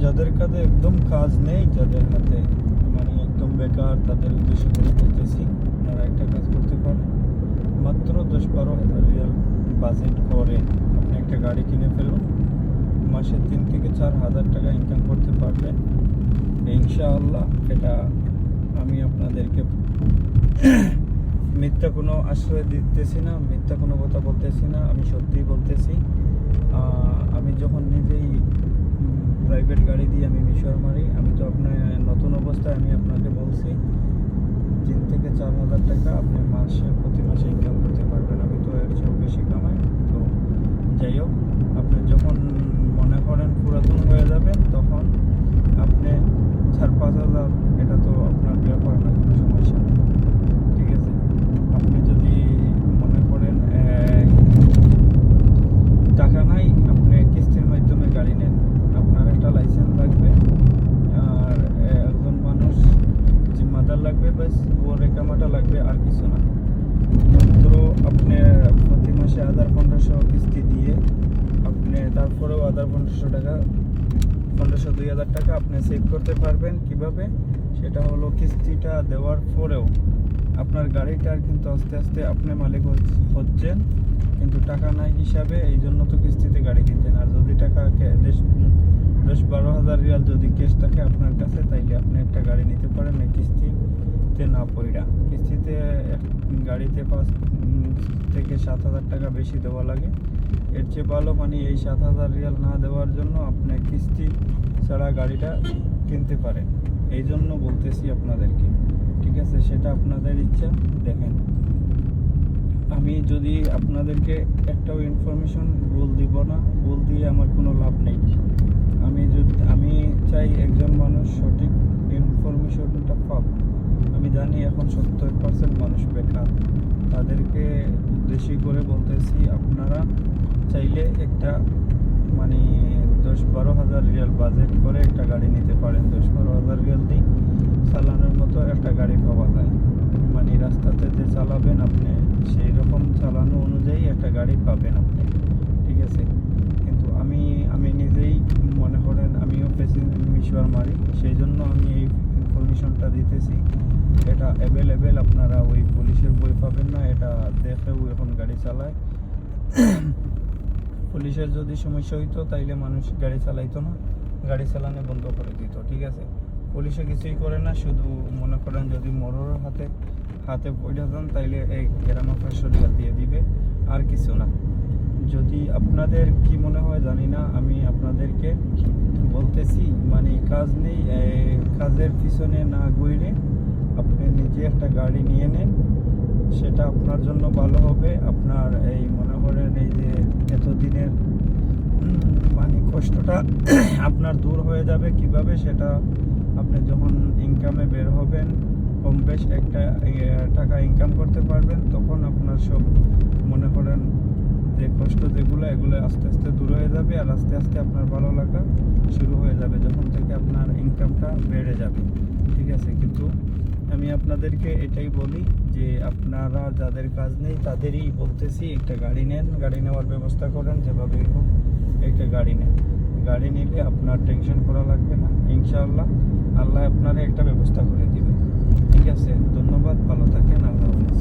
যাদের কাছে একদম কাজ নেই, যাদের হাতে মানে একদম বেকার, তাদের উদ্দেশ্য করে বলতেছি আপনারা একটা কাজ করতে পারেন। মাত্র 10-12 হাজার রিয়াল বাজেট করে আপনি একটা গাড়ি কিনে ফেলুন, মাসে 3 থেকে 4 হাজার টাকা ইনকাম করতে পারবেন ইনশাআল্লাহ। এটা আমি আপনাদেরকে মিথ্যা কোনো আশ্রয় দিতেছি না, মিথ্যা কোনো কথা বলতেছি না, আমি সত্যিই বলতেছি। আমি যখন নিজেই প্রাইভেট গাড়ি দিয়ে আমি মিশর মারি, আমি তো আপনার নতুন অবস্থায় আমি আপনাকে বলছি 3 থেকে 4 হাজার টাকা আপনি প্রতি মাসে ইনকাম করতে পারবেন। আমি তো এর চেয়েও বেশি কামাই। তো যাই হোক, আপনি যখন মনে করেন পুরাতন হয়ে যাবেন, তখন আপনি 4-5 হাজার, এটা তো আপনার ব্যাপার না, কোনো সমস্যা নেই, ঠিক আছে। আপনি যদি মনে করেন টাকা নাই, আপনি কিস্তির মাধ্যমে গাড়ি নেন, আপনার একটা লাইসেন্স লাগবে আর একজন মানুষ জিম্মাদার লাগবে, ব্যাস ওর রেকামাটা লাগবে, আর কিছু না। মাত্র আপনি প্রতি মাসে 1500 কিস্তি দিয়ে আপনি তারপরেও 1500 টাকা, 1500-2000 টাকা আপনি সেভ করতে পারবেন। কিভাবে? সেটা হলো কিস্তিটা দেওয়ার পরেও আপনার গাড়িটার কিন্তু আস্তে আস্তে আপনি মালিক হচ্ছেন, কিন্তু টাকা নাই হিসাবে, এই জন্য তো কিস্তিতে গাড়ি কিনছেন। আর যদি টাকা 10-12 হাজার রিয়াল যদি ক্যাশ থাকে আপনার কাছে, তাইলে আপনি একটা গাড়ি নিতে পারেন এই কিস্তিতে না পড়া। কিস্তিতে গাড়িতে 5 থেকে 7 হাজার টাকা বেশি দেওয়া লাগে। এর চেয়ে ভালো মানে এই 7 হাজার রিয়াল না দেওয়ার জন্য আপনি কিস্তি ছাড়া গাড়িটা কিনতে পারেন। এই জন্য বলতেছি আপনাদেরকে, ঠিক আছে? সেটা আপনাদের ইচ্ছা। দেখেন, আমি যদি আপনাদেরকে একটাও ইনফরমেশন ভুল দিব না, ভুল দিয়ে আমার কোনো লাভ নেই। আমি চাই একজন মানুষ সঠিক ইনফরমেশনটা পাক। আমি জানি এখন 70% মানুষ বেকার, তাদেরকে বেশি করে বলতেছি আপনারা চাইলে একটা মানে 10-12 হাজার রিয়াল বাজেট করে একটা গাড়ি নিতে পারেন। 10-12 হাজার রিয়াল দিয়ে চালানোর মতো একটা গাড়ি পাওয়া যায়। মানে রাস্তাতে যে চালাবেন আপনি, সেই রকম চালানো অনুযায়ী একটা গাড়ি পাবেন আপনি, ঠিক আছে? কিন্তু আমি নিজেই মনে করেন আমিও মিশর মারি, সেই জন্য আমি এই ইনফরমেশনটা দিতেছি। এটা অ্যাভেলেবেল, আপনারা ওই পুলিশের বই পাবেন না, এটা দেখেও এখন গাড়ি চালায়। পুলিশের যদি সমস্যা হইতো তাইলে মানুষ গাড়ি চালাইতো না, গাড়ি চালানো বন্ধ করে দিত, ঠিক আছে? পুলিশে কিছুই করে না, শুধু মনে করেন যদি মোড়র হাতে পড়ে যান তাইলে এই গ্রামে 500 রিয়াল দিয়ে দিবে, আর কিছু না। যদি আপনাদের কি মনে হয় জানি না, আমি আপনাদেরকে বলতেছি মানে কাজ নেই, কাজের পিছনে না ঘুরে আপনি নিজে একটা গাড়ি নিয়ে নেন, সেটা আপনার জন্য ভালো হবে। আপনার এই মনে করেন এই যে এতদিনের মানে কষ্টটা আপনার দূর হয়ে যাবে। কিভাবে? সেটা আপনি যখন ইনকামে বের হবেন, কম বেশ একটা টাকা ইনকাম করতে পারবেন, তখন আপনার সব মনে করেন যে কষ্ট যেগুলো, এগুলো আস্তে আস্তে দূর হয়ে যাবে, আর আস্তে আস্তে আপনার ভালো লাগা শুরু হয়ে যাবে যখন থেকে আপনার ইনকামটা বেড়ে যাবে, ঠিক আছে? কিন্তু আমি আপনাদেরকে এটাই বলি যে আপনারা যাদের কাজ নেই তাদেরই বলতেছি একটা গাড়ি নেন, গাড়ি নেওয়ার ব্যবস্থা করেন, যেভাবেই হোক একটা গাড়ি নেন। গাড়ি নিলে আপনার টেনশন করা লাগবে না, ইনশাআল্লাহ আল্লাহ আপনারা একটা ব্যবস্থা করে দিবে, ঠিক আছে? ধন্যবাদ, ভালো থাকেন, আল্লাহ হাফেজ।